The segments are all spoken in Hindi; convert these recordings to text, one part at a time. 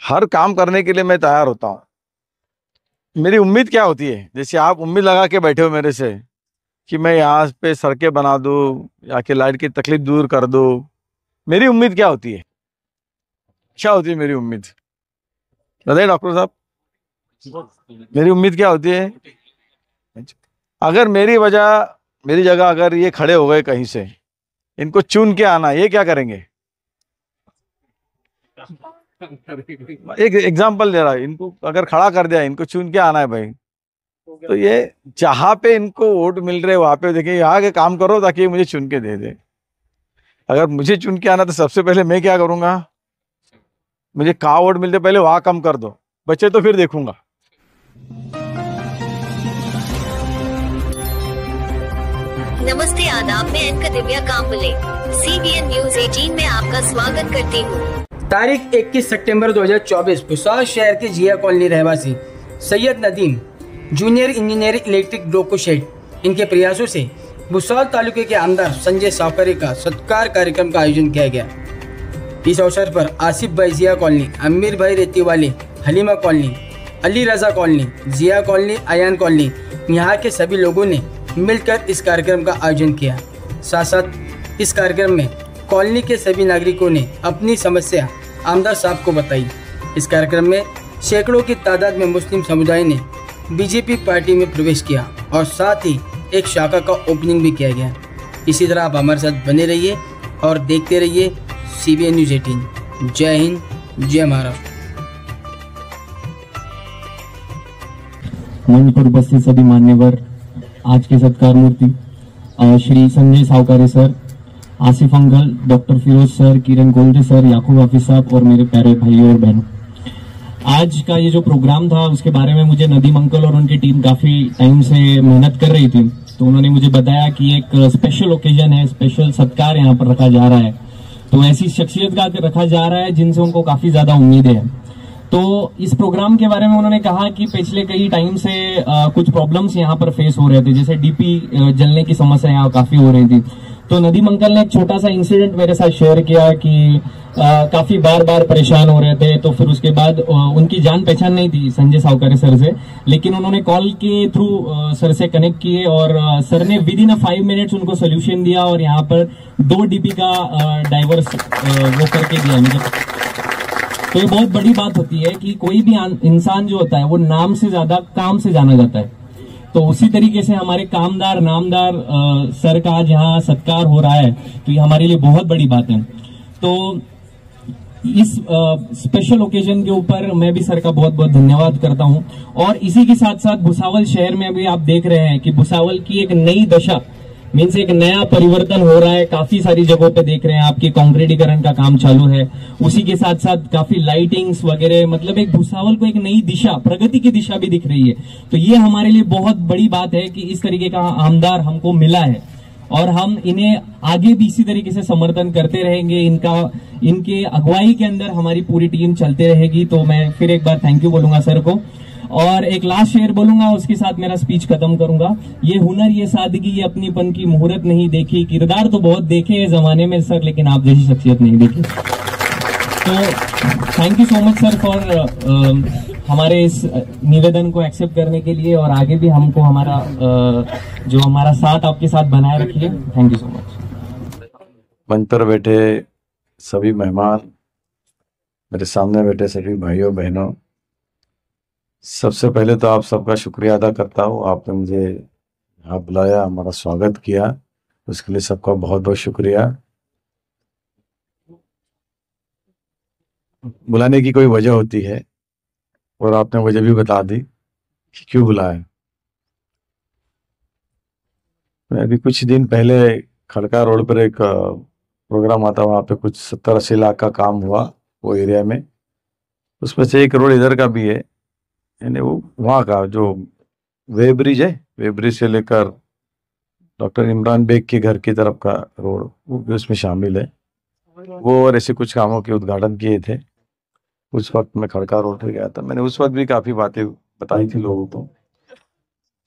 हर काम करने के लिए मैं तैयार होता हूँ। मेरी उम्मीद क्या होती है, जैसे आप उम्मीद लगा के बैठे हो मेरे से कि मैं यहाँ पे सड़कें बना दूँ या कि लाइट की तकलीफ दूर कर दूँ। मेरी उम्मीद क्या होती है, क्या होती है मेरी उम्मीद? बताइए डॉक्टर साहब, मेरी उम्मीद क्या होती है? अगर मेरी जगह अगर ये खड़े हो गए कहीं से, इनको चुन के आना, ये क्या करेंगे? एक एग्जांपल दे रहा है, इनको अगर खड़ा कर दिया, इनको चुन के आना है भाई, तो ये जहां पे इनको वोट मिल रहे वहां पे देखिए यहाँ के काम करो ताकि ये मुझे चुन के दे दे। अगर मुझे चुन के आना तो सबसे पहले मैं क्या करूंगा, मुझे कहाँ वोट मिलते पहले वहां कम कर दो, बच्चे तो फिर देखूंगा। नमस्ते, आदाब, मैं anchor Divya Kamble CBN news 18 में आपका स्वागत करती हूँ। तारीख 21 सितंबर 2024 भुसावल शहर के जिया कॉलोनी रहवासी Syed Nadeem junior engineer electric loco shed, इनके प्रयासों से भुसावल तालुके के आमदार संजय सावकरे का सत्कार कार्यक्रम का आयोजन किया गया। इस अवसर पर आसिफ भाई जिया कॉलोनी, अमीर भाई रेती वाले, हलीमा कॉलोनी, अली रजा कॉलोनी, जिया कॉलोनी, अयान कॉलोनी, यहाँ के सभी लोगों ने मिलकर इस कार्यक्रम का आयोजन किया। साथ साथ इस कार्यक्रम में कॉलोनी के सभी नागरिकों ने अपनी समस्या आमदार साहब को बताई। इस कार्यक्रम में सैकड़ों की तादाद में मुस्लिम समुदाय ने बीजेपी पार्टी में प्रवेश किया और साथ ही एक शाखा का ओपनिंग भी किया गया। इसी तरह आप हमारे साथ बने रहिए और देखते रहिए CBN न्यूज 18। जय हिंद, जय महाराष्ट्र। मंच पर उपस्थित सभी मान्यवर, आज के सत्कार मूर्ति Shri Sanjay Savkare sir, Asif uncle, doctor Firoz sir, Kiran Golde sir, Yakub Hafiz साहब और मेरे प्यारे भाइयों और बहनों, आज का ये जो प्रोग्राम था उसके बारे में मुझे नदीम अंकल और उनकी टीम काफी टाइम से मेहनत कर रही थी। तो उन्होंने मुझे बताया कि एक स्पेशल ओकेजन है, स्पेशल सत्कार यहाँ पर रखा जा रहा है। तो ऐसी शख्सियत का रखा जा रहा है जिनसे उनको काफी ज्यादा उम्मीद है। तो इस प्रोग्राम के बारे में उन्होंने कहा कि पिछले कई टाइम से कुछ प्रॉब्लम्स यहाँ पर फेस हो रहे थे, जैसे डीपी जलने की समस्या यहाँ काफी हो रही थी। तो नदीम अंकल ने एक छोटा सा इंसिडेंट मेरे साथ शेयर किया कि काफी बार परेशान हो रहे थे। तो फिर उसके बाद उनकी जान पहचान नहीं थी संजय सावकारे सर से, लेकिन उन्होंने कॉल के थ्रू सर से कनेक्ट किए और सर ने विद इन 5 मिनट्स उनको सोल्यूशन दिया और यहाँ पर 2 डीपी का डाइवर्स वो करके दिया। मतलब तो ये बहुत बड़ी बात होती है कि कोई भी इंसान जो होता है वो नाम से ज्यादा काम से जाना जाता है। तो उसी तरीके से हमारे कामदार नामदार सर का आज यहाँ सत्कार हो रहा है, तो ये हमारे लिए बहुत बड़ी बात है। तो इस स्पेशल ओकेजन के ऊपर मैं भी सर का बहुत बहुत धन्यवाद करता हूं। और इसी के साथ साथ भुसावल शहर में भी आप देख रहे हैं कि भुसावल की एक नई दशा मीन्स एक नया परिवर्तन हो रहा है। काफी सारी जगहों पे देख रहे हैं आपकी कंक्रीटीकरण का काम चालू है, उसी के साथ साथ काफी लाइटिंग्स वगैरह, मतलब एक भुसावल को एक नई दिशा, प्रगति की दिशा भी दिख रही है। तो ये हमारे लिए बहुत बड़ी बात है कि इस तरीके का आमदार हमको मिला है और हम इन्हें आगे भी इसी तरीके से समर्थन करते रहेंगे। इनके अगुवाई के अंदर हमारी पूरी टीम चलते रहेगी। तो मैं फिर एक बार थैंक यू बोलूंगा सर को और एक लास्ट शेयर बोलूंगा, उसके साथ मेरा स्पीच खत्म करूंगा। ये हुनर, ये सादगी, ये अपनीपन की मुहूर्त नहीं देखी, किरदार तो बहुत देखे हैं जमाने में सर, लेकिन आप जैसी शख्सियत नहीं देखी। तो thank you so much sir for हमारे इस निवेदन को एक्सेप्ट करने के लिए और आगे भी हमको हमारा साथ आपके साथ बनाए रखिए। Thank you so much. मंच पर बैठे सभी मेहमान, मेरे सामने बैठे सभी भाइयों बहनों, सबसे पहले तो आप सबका शुक्रिया अदा करता हूँ। आपने मुझे यहाँ बुलाया, हमारा स्वागत किया, उसके लिए सबका बहुत बहुत शुक्रिया। बुलाने की कोई वजह होती है और आपने वजह भी बता दी कि क्यों बुलाया। मैं अभी कुछ दिन पहले खड़का रोड पर एक प्रोग्राम आता, वहाँ पे कुछ 70-80 लाख का काम हुआ वो एरिया में। उसमें से एक रोड इधर का भी है, यानी वो वहाँ का जो वे ब्रिज है, वे ब्रिज से लेकर डॉक्टर इमरान बेग के घर की तरफ का रोड, वो भी उसमें शामिल है। वो और ऐसे कुछ कामों के उद्घाटन किए थे। उस वक्त मैं खड़का रोड पर गया था, मैंने उस वक्त भी काफी बातें बताई थी लोगों को।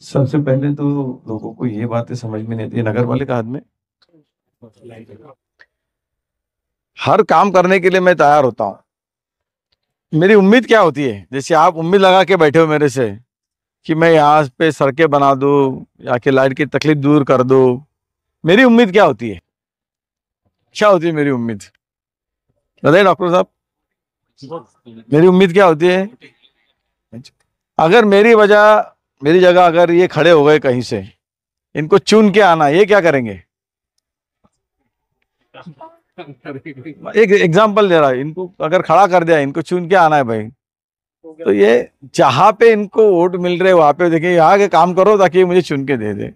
सबसे पहले तो लोगों को ये बातें समझ में नहीं आती, नगर वाले का हाथ में हर काम करने के लिए मैं तैयार होता हूँ। मेरी उम्मीद क्या होती है, जैसे आप उम्मीद लगा के बैठे हो मेरे से कि मैं यहाँ पे सड़कें बना दूं या कि लाइट की तकलीफ दूर कर दूं, मेरी उम्मीद क्या होती है, क्या होती है मेरी उम्मीद, बताइए डॉक्टर साहब, मेरी उम्मीद क्या होती है? अगर मेरी जगह अगर ये खड़े हो गए कहीं से, इनको चुन के आना, ये क्या करेंगे? एक एग्जांपल दे रहा है, इनको अगर खड़ा कर दिया, इनको चुन के आना है भाई, तो ये जहां पे इनको वोट मिल रहे वहां पे देखिए यहाँ के काम करो ताकि ये मुझे चुन के दे दे।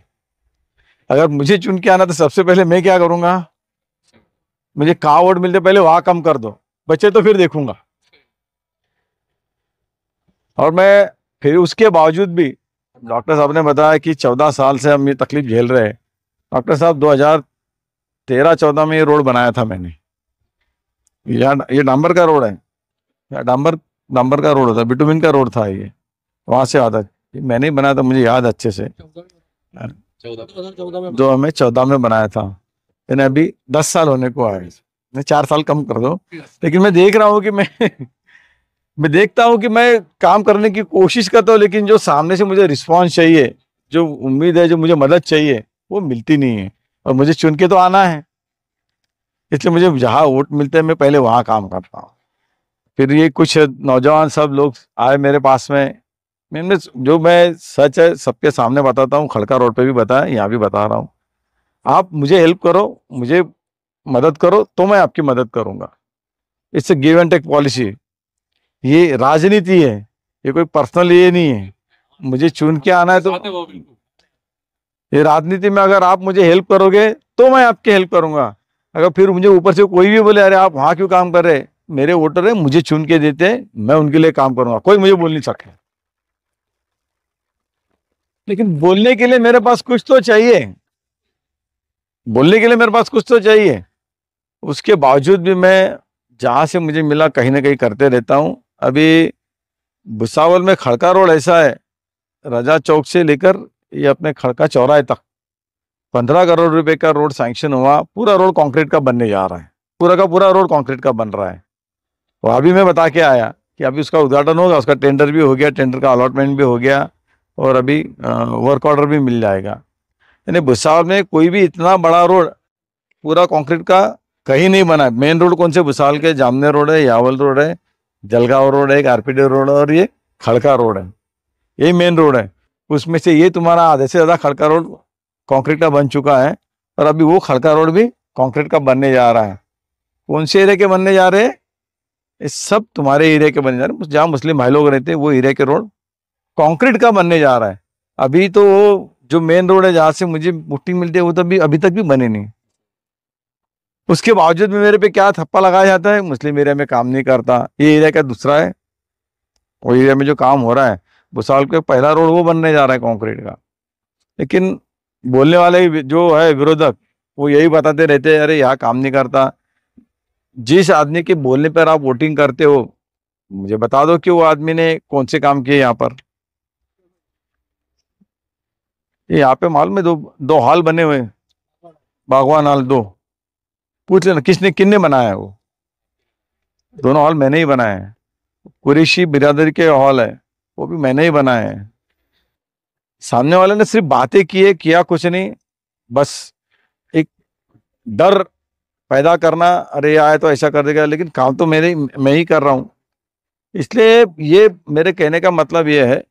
अगर मुझे चुन के आना तो सबसे पहले मैं क्या करूंगा, मुझे कहाँ वोट मिलते पहले वहां कम कर दो, बच्चे तो फिर देखूंगा। और मैं फिर उसके बावजूद भी, डॉक्टर साहब ने बताया कि 14 साल से हम ये तकलीफ झेल रहे हैं। डॉक्टर साहब 2013-14 में ये रोड बनाया था मैंने, ये डांबर का रोड है, या डांबर का रोड होता है, बिटुमिन का रोड था ये, वहां से आता है, ये मैंने ही बनाया था, मुझे याद अच्छे से। 2014 में बनाया था, मैंने अभी 10 साल होने को आए, मैं 4 साल कम कर दो, लेकिन मैं देख रहा हूँ कि मैं देखता हूँ कि मैं काम करने की कोशिश करता हूँ, लेकिन जो सामने से मुझे रिस्पॉन्स चाहिए, जो उम्मीद है, जो मुझे मदद चाहिए, वो मिलती नहीं है। और मुझे चुन के तो आना है, इसलिए मुझे जहाँ वोट मिलते हैं मैं पहले वहाँ काम करता हूँ। फिर ये कुछ नौजवान सब लोग आए मेरे पास में, मैंने जो मैं सच है सबके सामने बताता हूँ, खड़का रोड पे भी बताया, यहाँ भी बता रहा हूँ। आप मुझे हेल्प करो, मुझे मदद करो तो मैं आपकी मदद करूंगा। It's give and take policy, ये राजनीति है, ये कोई पर्सनल ये नहीं है। मुझे चुन के आना है तो ये राजनीति में अगर आप मुझे हेल्प करोगे तो मैं आपकी हेल्प करूंगा। अगर फिर मुझे ऊपर से कोई भी बोले अरे आप वहां क्यों काम कर रहे, मेरे वोटर है, मुझे चुन के देते हैं, मैं उनके लिए काम करूंगा, कोई मुझे बोल नहीं सकता। लेकिन बोलने के लिए मेरे पास कुछ तो चाहिए, बोलने के लिए मेरे पास कुछ तो चाहिए। उसके बावजूद भी मैं जहां से मुझे मिला कहीं ना कहीं करते रहता हूं। अभी भुसावल में खड़का रोड ऐसा है, रजा चौक से लेकर ये अपने खड़का चौराहे तक 15 करोड़ रुपए का रोड सैंक्शन हुआ, पूरा रोड कंक्रीट का बनने जा रहा है, पूरा का पूरा रोड कंक्रीट का बन रहा है। और अभी मैं बता के आया कि अभी उसका उद्घाटन होगा, उसका टेंडर भी हो गया, टेंडर का अलॉटमेंट भी हो गया और अभी वर्क ऑर्डर भी मिल जाएगा। यानी भुसावल में कोई भी इतना बड़ा रोड पूरा कंक्रीट का कहीं नहीं बना है। मेन रोड कौन से, भुसावल के जामनेर रोड है, यावल रोड है, जलगांव रोड है, आरपीडी रोड है और ये खड़का रोड है, यही मेन रोड है। उसमें से ये तुम्हारा आधे से ज्यादा खड़का रोड कंक्रीट का बन चुका है और अभी वो खड़का रोड भी कंक्रीट का बनने जा रहा है। कौन से एरिया के बनने जा रहे हैं? ये सब तुम्हारे एरिया के बनने जा रहे हैं, जहाँ मुस्लिम भाई लोग रहते हैं वो एरिया के रोड कंक्रीट का बनने जा रहा है। अभी तो वो जो मेन रोड है जहाँ से मुझे मुट्ठी मिलती है वो तो अभी तक भी बने नहीं। उसके बावजूद में मेरे पे क्या थप्पा लगाया जाता है, मुस्लिम एरिया में काम नहीं करता, ये एरिया का दूसरा है, वो एरिया में जो काम हो रहा है भुसावल के पहला रोड वो बनने जा रहा है कंक्रीट का। लेकिन बोलने वाले जो है विरोधक वो यही बताते रहते हैं अरे यहाँ काम नहीं करता। जिस आदमी के बोलने पर आप वोटिंग करते हो, मुझे बता दो कि वो आदमी ने कौन से काम किए यहाँ पर। यहाँ पे मालूम है दो हॉल बने हुए, बागवान हॉल 2, पूछ लेना किसने बनाया है, वो दोनों हॉल मैंने ही बनाए हैं। कुरैशी बिरादरी के हॉल है, वो भी मैंने ही बनाए हैं। सामने वाले ने सिर्फ बातें किया कुछ नहीं, बस एक डर पैदा करना, अरे आए तो ऐसा कर देगा, लेकिन काम तो मैं ही कर रहा हूं। इसलिए ये मेरे कहने का मतलब ये है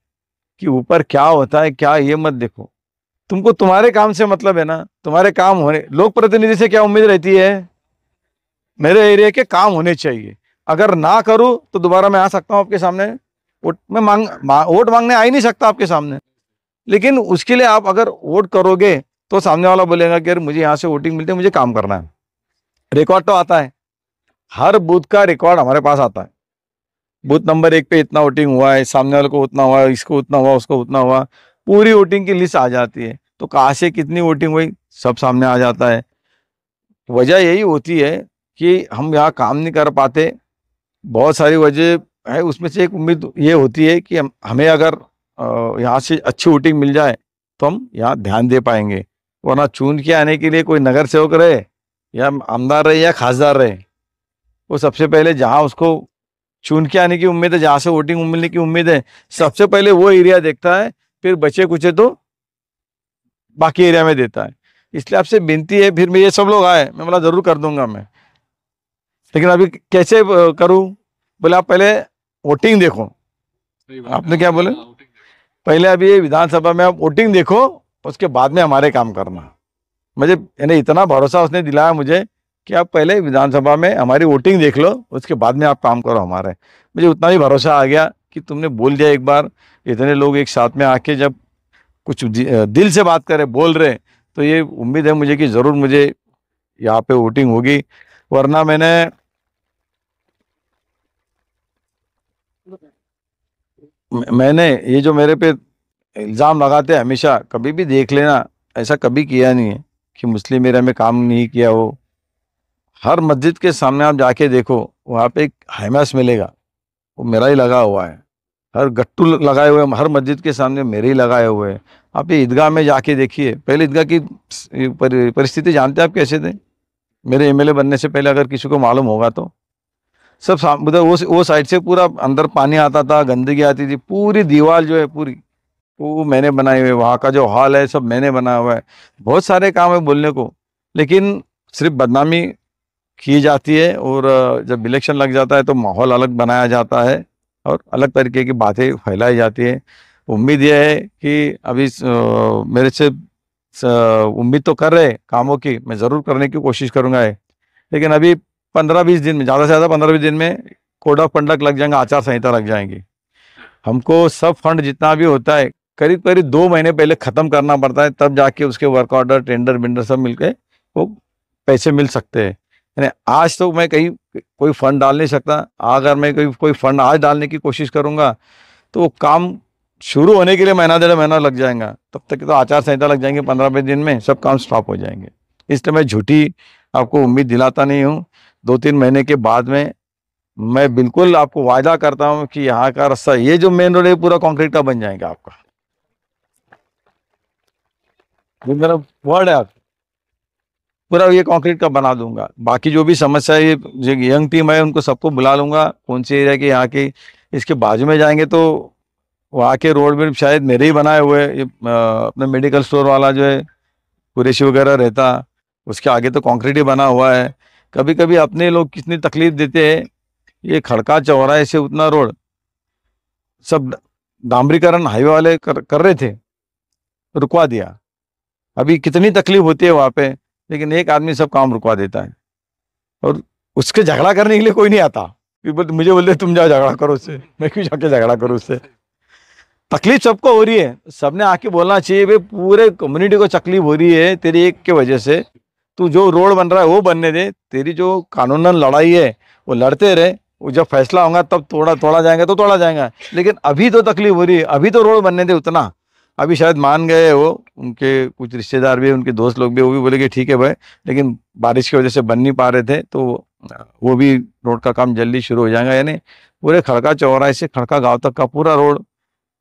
कि ऊपर क्या होता है क्या ये मत देखो, तुमको तुम्हारे काम से मतलब है ना, तुम्हारे काम होने। लोक प्रतिनिधि से क्या उम्मीद रहती है, मेरे एरिया के काम होने चाहिए। अगर ना करूं तो दोबारा मैं आ सकता हूं आपके सामने, वोट मांगने आ ही नहीं सकता आपके सामने। लेकिन उसके लिए आप अगर वोट करोगे तो सामने वाला बोलेगा कि अरे मुझे यहाँ से वोटिंग मिलती है, मुझे काम करना है। रिकॉर्ड तो आता है, हर बूथ का रिकॉर्ड हमारे पास आता है, बूथ नंबर 1 पे इतना वोटिंग हुआ है, सामने वाले को उतना हुआ, इसको उतना हुआ, उसको उतना हुआ, पूरी वोटिंग की लिस्ट आ जाती है। तो कहाँ से कितनी वोटिंग हुई सब सामने आ जाता है। वजह यही होती है कि हम यहाँ काम नहीं कर पाते, बहुत सारी वजह है, उसमें से एक उम्मीद ये होती है कि हमें अगर यहाँ से अच्छी वोटिंग मिल जाए तो हम यहाँ ध्यान दे पाएंगे। वरना चुन के आने के लिए कोई नगर सेवक रहे या आमदार रहे या खासदार रहे, वो सबसे पहले जहाँ उसको चुन के आने की उम्मीद है, जहाँ से वोटिंग मिलने की उम्मीद है, सबसे पहले वो एरिया देखता है, फिर बचे कुचे तो बाकी एरिया में देता है। इसलिए आपसे विनती है, फिर मैं ये सब लोग आए, मैं बोला जरूर कर दूंगा मैं, लेकिन अभी कैसे करूं? बोले आप पहले वोटिंग देखो। आपने क्या बोले? पहले अभी ये विधानसभा में आप वोटिंग देखो, उसके बाद में हमारे काम करना। मुझे यानी इतना भरोसा उसने दिलाया मुझे कि आप पहले विधानसभा में हमारी वोटिंग देख लो, उसके बाद में आप काम करो हमारे। मुझे उतना ही भरोसा आ गया कि तुमने बोल दिया एक बार, इतने लोग एक साथ में आके जब कुछ दिल से बात करे, बोल रहे, तो ये उम्मीद है मुझे कि जरूर मुझे यहाँ पे वोटिंग होगी। वरना मैंने ये जो मेरे पे इल्ज़ाम लगाते हैं हमेशा, कभी भी देख लेना, ऐसा कभी किया नहीं है कि मुस्लिम एरिया में काम नहीं किया हो। हर मस्जिद के सामने आप जाके देखो, वहाँ पे एक हैमस मिलेगा, वो मेरा ही लगा हुआ है। हर गट्टू लगाए हुए हर मस्जिद के सामने मेरे ही लगाए हुए हैं। आप ये ईदगाह में जाके देखिए, पहले ईदगाह की परिस्थिति जानते हैं आप कैसे थे? मेरे एमएलए बनने से पहले अगर किसी को मालूम होगा तो, सब उधर वो साइड से पूरा अंदर पानी आता था, गंदगी आती थी, पूरी दीवार जो है पूरी वो मैंने बनाई हुई है। वहाँ का जो हॉल है सब मैंने बनाया हुआ है। बहुत सारे काम है बोलने को, लेकिन सिर्फ बदनामी की जाती है, और जब इलेक्शन लग जाता है तो माहौल अलग बनाया जाता है और अलग तरीके की बातें फैलाई जाती है। उम्मीद यह है कि अभी मेरे से उम्मीद तो कर रहे कामों की, मैं ज़रूर करने की कोशिश करूँगा है, लेकिन अभी 15-20 दिन में, ज़्यादा से ज़्यादा 15-20 दिन में कोड ऑफ कंडक्ट लग जाएंगे, आचार संहिता लग जाएंगी। हमको सब फंड जितना भी होता है करीब करीब 2 महीने पहले ख़त्म करना पड़ता है, तब जाके उसके वर्क ऑर्डर, टेंडर बिंडर सब मिलके वो पैसे मिल सकते हैं। यानी आज तो मैं कहीं कोई फंड डाल नहीं सकता। अगर मैं कोई फंड आज डालने की कोशिश करूँगा तो वो काम शुरू होने के लिए महीना 1.5 महीना लग जाएगा, तब तक तो आचार संहिता लग जाएंगे, 15-20 दिन में सब काम स्टॉप हो जाएंगे। इसलिए मैं झूठी आपको उम्मीद दिलाता नहीं हूँ। 2-3 महीने के बाद में मैं बिल्कुल आपको वायदा करता हूँ कि यहाँ का रास्ता, ये जो मेन रोड है पूरा कंक्रीट का बन जाएगा आपका। ये मेरा वर्ड है, आप पूरा ये कंक्रीट का बना दूंगा। बाकी जो भी समस्या है, ये जो यंग टीम है उनको सबको बुला लूंगा, कौन सी एरिया के यहाँ के, इसके बाजू में जाएंगे तो वहाँ के रोड में शायद मेरे ही बनाए हुए, ये अपने मेडिकल स्टोर वाला जो है कुरैशी वगैरह रहता, उसके आगे तो कंक्रीट ही बना हुआ है। कभी कभी अपने लोग कितनी तकलीफ देते हैं, ये खड़का चौराहे से उतना रोड सब डामरीकरण हाईवे वाले कर रहे थे, रुकवा दिया। अभी कितनी तकलीफ होती है वहाँ पे, लेकिन एक आदमी सब काम रुकवा देता है, और उसके झगड़ा करने के लिए कोई नहीं आता। मुझे बोलते तुम जाओ झगड़ा करो उससे, मैं क्यों जाके झगड़ा करूँ उससे? तकलीफ सबको हो रही है, सबने आके बोलना चाहिए भाई पूरे कम्युनिटी को तकलीफ हो रही है तेरी एक के वजह से। तू जो रोड बन रहा है वो बनने दे, तेरी जो कानूनन लड़ाई है वो लड़ते रहे, वो जब फैसला होगा तब तोड़ा जाएगा तो तोड़ा जाएगा, लेकिन अभी तो तकलीफ हो रही है, अभी तो रोड बनने दे उतना। अभी शायद मान गए वो, उनके कुछ रिश्तेदार भी, उनके दोस्त लोग भी, वो भी बोले कि ठीक है भाई, लेकिन बारिश की वजह से बन नहीं पा रहे थे, तो वो भी रोड का काम जल्दी शुरू हो जाएगा। यानी पूरे खड़का चौराहे से खड़का गांव तक का पूरा रोड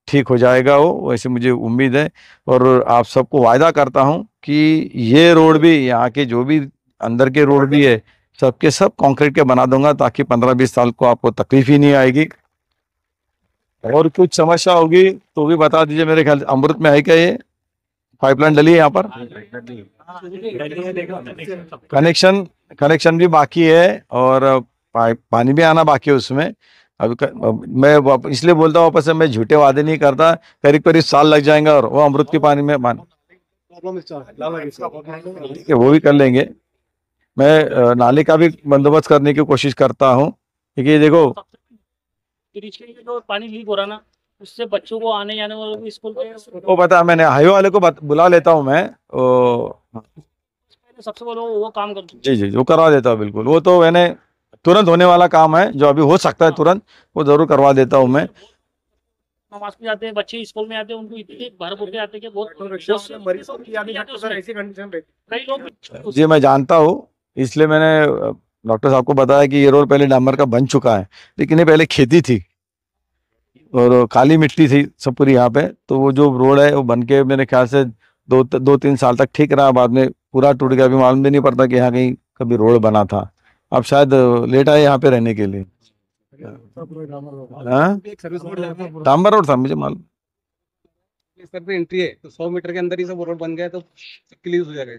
ठीक हो जाएगा वो, वैसे मुझे उम्मीद है। और आप सबको वायदा करता हूं कि ये रोड भी, यहाँ के जो भी अंदर के रोड भी है, सबके सब कंक्रीट के बना दूंगा, ताकि 15-20 साल को आपको तकलीफ ही नहीं आएगी। और कुछ समस्या होगी तो भी बता दीजिए। मेरे ख्याल अमृत में है क्या ये पाइपलाइन डली है यहाँ पर? कनेक्शन भी बाकी है, और पानी भी आना बाकी है उसमें। मैं इसलिए बोलता हूँ वापस से, मैं झूठे वादे नहीं करता। करीब करीब साल लग जाएंगे, और वो अमृत के पानी में ठीक है, वो भी कर लेंगे। मैं नाले का भी बंदोबस्त करने की कोशिश करता हूँ, क्योंकि देखो जो पानी लीक हो रहा ना, उससे बच्चों को आने जाने वाले स्कूल वो पता है, मैंने हाईवे वाले को बुला लेता हूँ मैं, सबसे पहले वो काम कर। जी वो करवा देता हूँ बिल्कुल। वो तो मैंने तुरंत होने वाला काम है, जो अभी हो सकता है तुरंत, वो जरूर करवा देता हूँ मैं। नमाज में जाते हैं बच्चे, स्कूल में आते हैं, उनको इतने भर भर के आते हैं कि बहुत कई लोग। जी मैं जानता हूँ, इसलिए मैंने डॉक्टर साहब को बताया कि ये रोड पहले डामर का बन चुका है, लेकिन ये पहले खेती थी और काली मिट्टी थी सब पूरी यहाँ पे। तो वो जो रोड है वो बन के मेरे ख्याल से 2-3 साल तक ठीक रहा, बाद में पूरा टूट गया। अभी मालूम भी नहीं पड़ता कि यहाँ कहीं कभी रोड बना था। अब शायद लेट आए यहाँ पे रहने के लिए। हाँ? डांबर रोड था मुझे मालूम। इस तरफ एंट्री है तो 100 मीटर के अंदर ही सब रोड बन गया तो क्लियर हो जाएगा।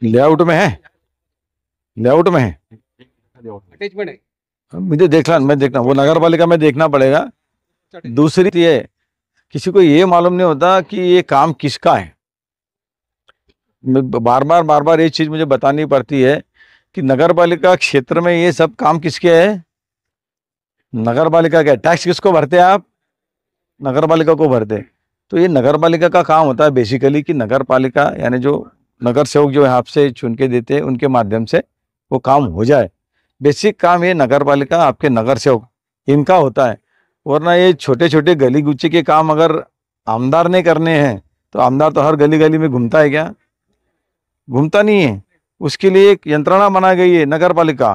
लेआउट में है, लेआउट में है, अटैचमेंट है। मुझे मैं देखना वो नगर पालिका में देखना पड़ेगा। दूसरी ये किसी को ये मालूम नहीं होता कि ये काम किसका है। बार बार ये चीज मुझे बतानी पड़ती है कि नगर पालिका क्षेत्र में ये सब काम किसके है। नगर पालिका का टैक्स किसको भरते हैं आप? नगर पालिका को भरते। तो ये नगर पालिका का काम होता है बेसिकली कि नगर पालिका यानी जो नगर सेवक जो आपसे चुन के देते हैं उनके माध्यम से वो काम हो जाए। बेसिक काम ये नगर पालिका आपके नगर सेवक इनका होता है। वरना ये छोटे छोटे गली गुच्चे के काम अगर आमदार ने करने हैं तो आमदार तो हर गली गली में घूमता है क्या? घूमता नहीं है। उसके लिए एक यंत्रणा बनाई गई है नगर पालिका।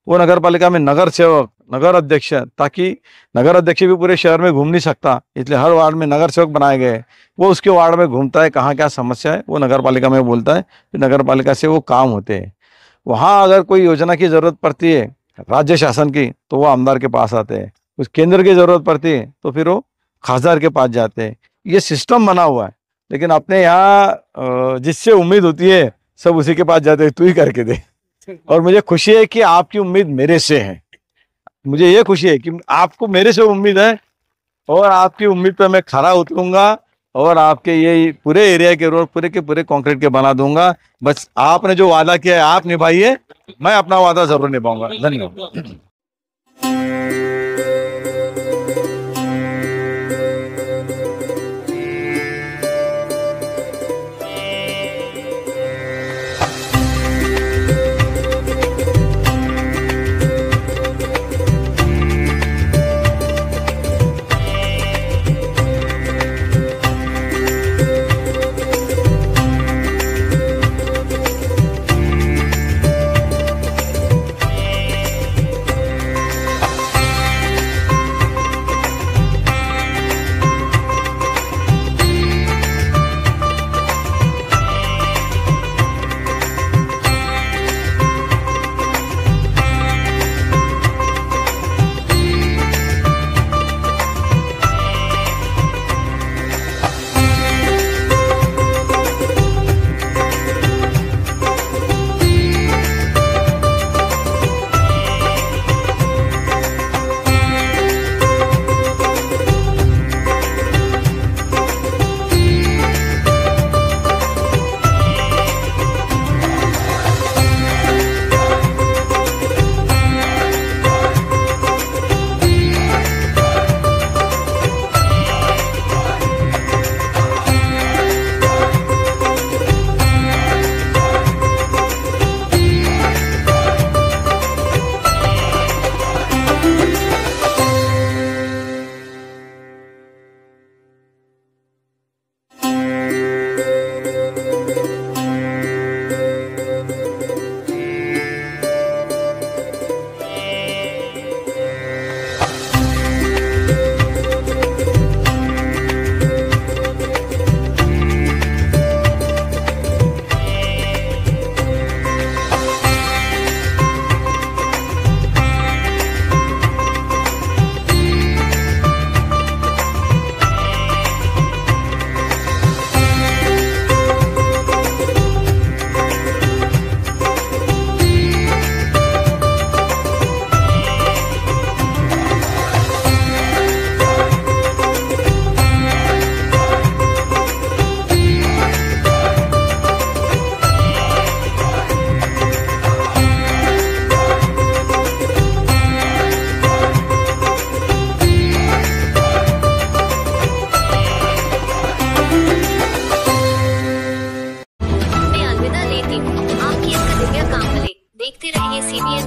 वो नगर पालिका में नगर सेवक, नगर अध्यक्ष, ताकि नगर अध्यक्ष भी पूरे शहर में घूम नहीं सकता, इसलिए हर वार्ड में नगर सेवक बनाए गए। वो उसके वार्ड में घूमता है, कहाँ क्या समस्या है वो नगर पालिका में बोलता है, नगर पालिका से वो काम होते हैं। वहाँ अगर कोई योजना की जरूरत पड़ती है राज्य शासन की तो वो आमदार के पास आते हैं। उस केंद्र की जरूरत पड़ती है तो फिर वो खासदार के पास जाते हैं। ये सिस्टम बना हुआ है। लेकिन अपने यहाँ जिससे उम्मीद होती है सब उसी के पास जाते हैं, तू ही करके दे। और मुझे खुशी है कि आपकी उम्मीद मेरे से है। मुझे ये खुशी है कि आपको मेरे से उम्मीद है और आपकी उम्मीद पे मैं खरा उतरूंगा और आपके ये पूरे एरिया के रोड पूरे के पूरे कंक्रीट के बना दूंगा। बस आपने जो वादा किया है आप निभाइए, मैं अपना वादा जरूर निभाऊंगा। धन्यवाद।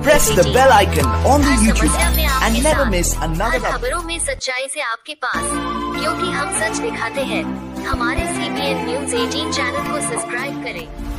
Press the bell icon on the YouTube and never miss another update. खबरों में सच्चाई से आपके पास, क्योंकि हम सच दिखाते हैं। हमारे CBN News 18 चैनल को सब्सक्राइब करें।